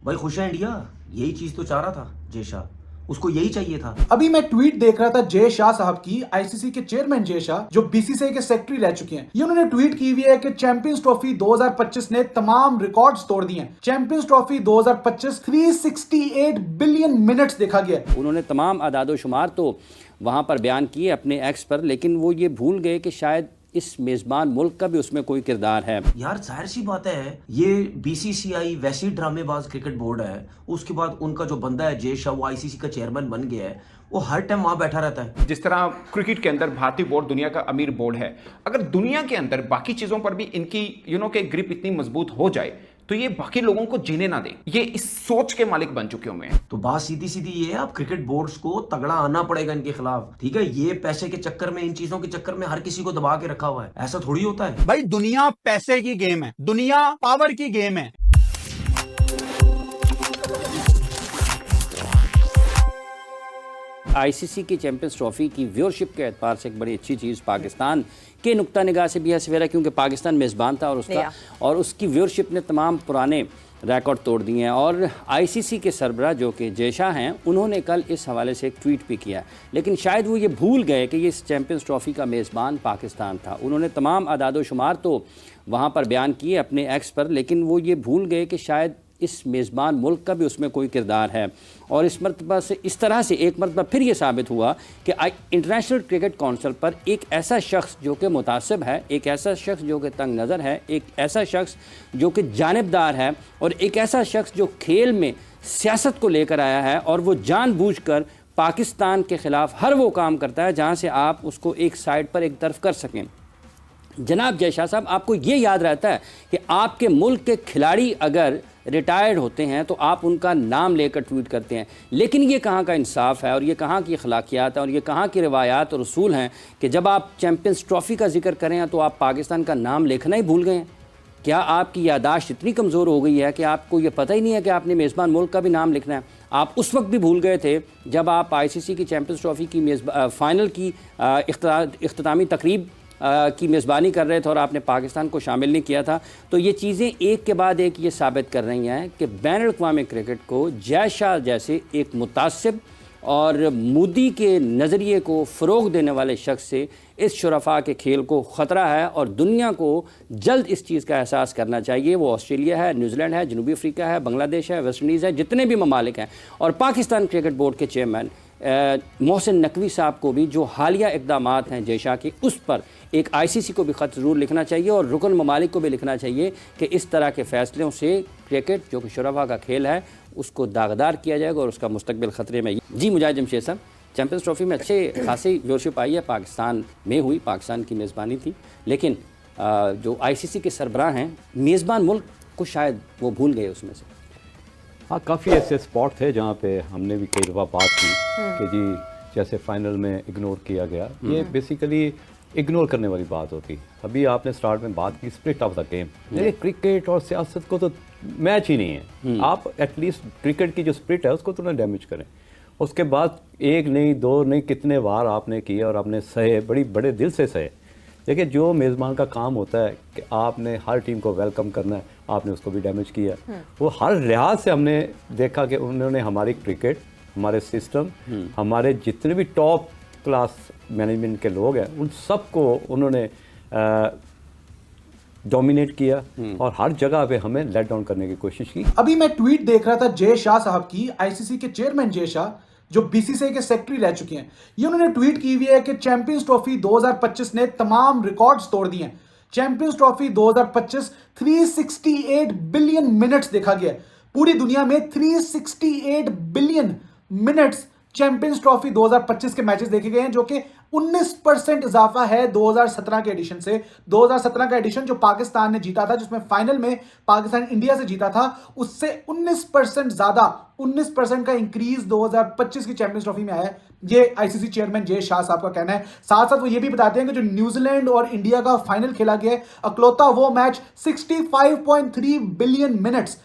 भाई खुश है इंडिया, यही चीज तो चाह रहा था जय शाह, उसको यही चाहिए था। अभी मैं ट्वीट देख रहा था जय शाह साहब की, आईसीसी के चेयरमैन जय शाह जो बीसीसीआई के सेक्रेटरी रह चुके हैं। ये उन्होंने ट्वीट की हुई है कि चैंपियंस ट्रॉफी 2025 ने तमाम रिकॉर्ड्स तोड़ दिए हैं। चैंपियंस ट्रॉफी 2025 368 बिलियन मिनट्स देखा गया। उन्होंने तमाम आदादोशुमार तो वहाँ पर बयान किए अपने एक्स पर, लेकिन वो ये भूल गए कि शायद इस मेज़बान मुल्क का भी उसमें कोई किरदार है। यार जाहिर सी बात है, ये बीसीसीआई वैसी ड्रामेबाज क्रिकेट बोर्ड है, उसके बाद उनका जो बंदा है जय शाह वो आईसीसी का चेयरमैन बन गया है, वो हर टाइम वहां बैठा रहता है। जिस तरह क्रिकेट के अंदर भारतीय बोर्ड दुनिया का अमीर बोर्ड है, अगर दुनिया के अंदर बाकी चीजों पर भी इनकी के ग्रिप इतनी मजबूत हो जाए तो ये बाकी लोगों को जीने ना दें। ये इस सोच के मालिक बन चुके हुए हैं। तो बात सीधी सीधी ये है, अब क्रिकेट बोर्ड्स को तगड़ा आना पड़ेगा इनके खिलाफ। ठीक है, ये पैसे के चक्कर में, इन चीजों के चक्कर में हर किसी को दबा के रखा हुआ है, ऐसा थोड़ी होता है भाई। दुनिया पैसे की गेम है, दुनिया पावर की गेम है। आईसीसी की चैंपियंस ट्रॉफी की व्यूअरशिप के एतबार से एक बड़ी अच्छी चीज़ पाकिस्तान के नुक्ता निगाह से भी है सवेरा, क्योंकि पाकिस्तान मेज़बान था और उसकी व्यूअरशिप ने तमाम पुराने रिकॉर्ड तोड़ दिए हैं। और आईसीसी के सरबराह जो कि जय शाह हैं, उन्होंने कल इस हवाले से एक ट्वीट भी किया, लेकिन शायद वो ये भूल गए कि ये चैंपियंस ट्रॉफी का मेज़बान पाकिस्तान था। उन्होंने तमाम आदादोशुमार तो वहाँ पर बयान किए अपने एक्स पर, लेकिन वो ये भूल गए कि शायद इस मेज़बान मुल्क का भी उसमें कोई किरदार है। और इस मरतबा से, इस तरह से एक मरतबा फिर ये साबित हुआ कि इंटरनेशनल क्रिकेट काउंसिल पर एक ऐसा शख्स जो कि मुतासिब है, एक ऐसा शख्स जो कि तंग नज़र है, एक ऐसा शख्स जो कि जानिबदार है, और एक ऐसा शख्स जो खेल में सियासत को लेकर आया है, और वो जानबूझकर पाकिस्तान के ख़िलाफ़ हर वो काम करता है जहाँ से आप उसको एक साइड पर एक तरफ कर सकें। जनाब जय शाह साहब, आपको ये याद रहता है कि आपके मुल्क के खिलाड़ी अगर रिटायर्ड होते हैं तो आप उनका नाम लेकर ट्वीट करते हैं, लेकिन ये कहाँ का इंसाफ है और ये कहाँ की अखलाकियात है और ये कहाँ की रिवायात और उसूल हैं कि जब आप चैंपियंस ट्रॉफ़ी का जिक्र करें तो आप पाकिस्तान का नाम लिखना ही भूल गए हैं। क्या आपकी यादाश्त इतनी कमज़ोर हो गई है कि आपको ये पता ही नहीं है कि आपने मेज़बान मुल्क का भी नाम लिखना है? आप उस वक्त भी भूल गए थे जब आप आईसीसी की चैंपियंस ट्रॉफ़ी की फ़ाइनल की इख्तितामी तकरीब की मेज़बानी कर रहे थे और आपने पाकिस्तान को शामिल नहीं किया था। तो ये चीज़ें एक के बाद एक ये साबित कर रही हैं कि बैनुल-अक़वामी क्रिकेट को जय शाह जैसे एक मुतासिब और मोदी के नज़रिए को फ़रोग़ देने वाले शख्स से इस शुरफा के खेल को ख़तरा है, और दुनिया को जल्द इस चीज़ का एहसास करना चाहिए। वो ऑस्ट्रेलिया है, न्यूजीलैंड है, जनूबी अफ्रीका है, बांग्लादेश है, वेस्ट इंडीज़ है, जितने भी ममालिक हैं, और पाकिस्तान क्रिकेट बोर्ड के चेयरमैन मोहसिन नकवी साहब को भी जो हालिया इक़दामात हैं जय शाह के, उस पर एक आईसीसी को भी ख़त ज़रूर लिखना चाहिए और रुकन ममालिक को भी लिखना चाहिए कि इस तरह के फ़ैसलों से क्रिकेट जो कि शुरफा का खेल है उसको दागदार किया जाएगा और उसका मुस्तकबिल ख़तरे में। जी मुजाहिद जमशेद साहब, चैंपियंस ट्रॉफ़ी में अच्छे खासी व्यूअरशिप आई है, पाकिस्तान में हुई, पाकिस्तान की मेज़बानी थी, लेकिन जो आईसीसी के सरबराह हैं मेज़बान मुल्क को शायद वो भूल गए उसमें से। हाँ, काफ़ी ऐसे स्पॉट थे जहाँ पे हमने भी कई दफ़ा बात की कि जी जैसे फाइनल में इग्नोर किया गया, ये बेसिकली इग्नोर करने वाली बात होती। अभी आपने स्टार्ट में बात की स्प्रिट ऑफ द गेम, देखिए क्रिकेट और सियासत को तो मैच ही नहीं है। आप एटलीस्ट क्रिकेट की जो स्प्रिट है उसको तो ना डैमेज करें। उसके बाद एक नहीं दो नहीं कितने बार आपने किए और आपने सहे, बड़े दिल से सहे। देखिए जो मेज़बान का काम होता है कि आपने हर टीम को वेलकम करना है, आपने उसको भी डैमेज किया। वो हर लिहाज से हमने देखा कि उन्होंने हमारी क्रिकेट, हमारे सिस्टम, हमारे जितने भी टॉप क्लास मैनेजमेंट के लोग हैं उन सबको उन्होंने डोमिनेट किया और हर जगह पे हमें लेट डाउन करने की कोशिश की। अभी मैं ट्वीट देख रहा था जय शाह साहब की, आईसीसी के चेयरमैन जय शाह जो बीसीसीआई के सेक्रेटरी रह चुके हैं। ये उन्होंने ट्वीट की हुई है कि चैंपियंस ट्रॉफी 2025 ने तमाम रिकॉर्ड्स तोड़ दिए हैं। चैंपियंस ट्रॉफी 2025 368 बिलियन मिनट्स देखा गया। पूरी दुनिया में 368 बिलियन मिनट्स चैंपियंस ट्रॉफी 2025 के मैचेस देखे गए हैं, जो कि 19% इजाफा है 2017 के एडिशन से। 2017 का एडिशन जो पाकिस्तान ने जीता था, जिसमें फाइनल में पाकिस्तान इंडिया से जीता था, उससे 19% ज्यादा, 19% का इंक्रीज 2025 की चैंपियंस ट्रॉफी में आया है। ये आईसीसी चेयरमैन जय शाह साहब का कहना है। साथ साथ वो ये भी बताते हैं कि जो न्यूजीलैंड और इंडिया का फाइनल खेला गया है, अकलौता वो मैच 65.3 बिलियन मिनट्स,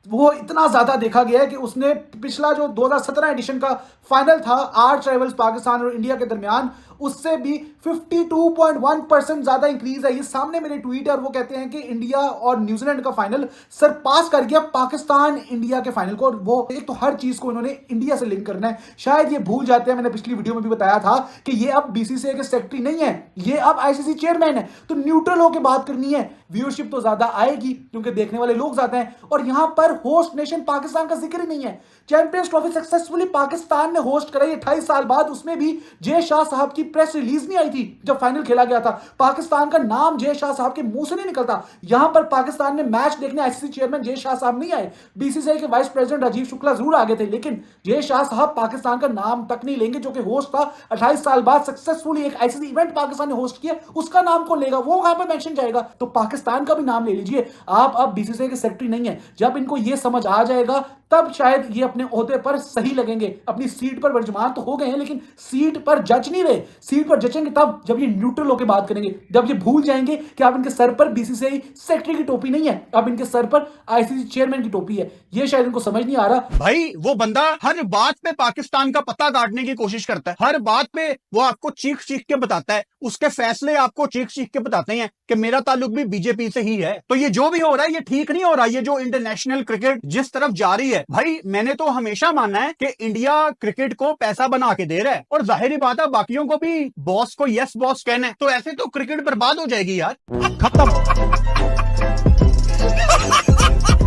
वो इतना ज्यादा देखा गया है कि उसने पिछला जो 2017 एडिशन का फाइनल था आर्च राइवल्स पाकिस्तान और इंडिया के दरमियान, उससे भी 52.1% ज्यादा इंक्रीज है। ये सामने मेरे ट्वीट है और वो कहते हैं कि इंडिया और न्यूजीलैंड का फाइनल सरपास कर गया पाकिस्तान इंडिया के फाइनल को। और वो एक तो हर चीज को इन्होंने इंडिया से लिंक करना है, शायद ये भूल जाते हैं, मैंने पिछली वीडियो में भी बताया था कि ये अब बीसीसीआई के सेक्रेटरी नहीं है, ये अब आईसीसी चेयरमैन है। तो न्यूट्रल होकर बात करनी है, व्यूअरशिप तो ज्यादा आएगी क्योंकि देखने वाले लोग ज्यादा हैं। और यहां पर होस्ट नेशन पाकिस्तान का जिक्र ही नहीं है। चैंपियंस ट्रॉफी सक्सेसफुली पाकिस्तान ने होस्ट कराई 28 साल बाद, उसमें भी जय शाह साहब की प्रेस रिलीज नहीं आई थी जब फाइनल खेला गया था। पाकिस्तान का नाम जय शाह साहब के मुंह से नहीं निकलता। यहां पर पाकिस्तान ने मैच देखने आईसीसी चेयरमैन जय शाह साहब नहीं आए, बीसीसीआई के वाइस प्रेसिडेंट राजीव शुक्ला जरूर आगे थे, लेकिन जय शाह साहब पाकिस्तान का नाम तक नहीं लेंगे जो कि होस्ट था। 28 साल बाद सक्सेसफुली एक आईसीसी इवेंट पाकिस्तान ने होस्ट किया, उसका नाम कौन लेगा? वो वहां पर मेंशन जाएगा। तो पाकिस्तान का भी नाम ले लीजिए। आप अब बीसीसीआई के सेक्रेटरी नहीं है। जब इनको ये समझ आ जाएगा तब शायद ये अपने ओहदे पर सही लगेंगे। अपनी सीट पर वर्जमान तो हो गए हैं लेकिन सीट पर जज नहीं रहे। सीट पर जचेंगे तब जब ये न्यूट्रल होकर बात करेंगे, जब ये भूल जाएंगे कि अब इनके सर पर बीसीसीआई सेक्रेटरी की टोपी नहीं है, अब इनके सर पर आईसीसी चेयरमैन की टोपी है। ये शायद इनको समझ नहीं आ रहा। भाई वो बंदा हर बात पे पाकिस्तान का पता काटने की कोशिश करता है, हर बात पे वो आपको चीख चीख के बताता है, उसके फैसले आपको चीख चीख के बताते हैं कि मेरा ताल्लुक भी बीजेपी से ही है। तो ये जो भी हो रहा है ये ठीक नहीं हो रहा। ये जो इंटरनेशनल क्रिकेट जिस तरफ जा रही है, भाई मैंने तो हमेशा माना है कि इंडिया क्रिकेट को पैसा बना के दे रहा है और जाहिर बात है बाकियों को भी बॉस को यस बॉस कहना है। तो ऐसे तो क्रिकेट बर्बाद हो जाएगी यार। खत्म,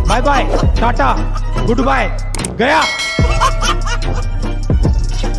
bye bye, tata, good bye, गया।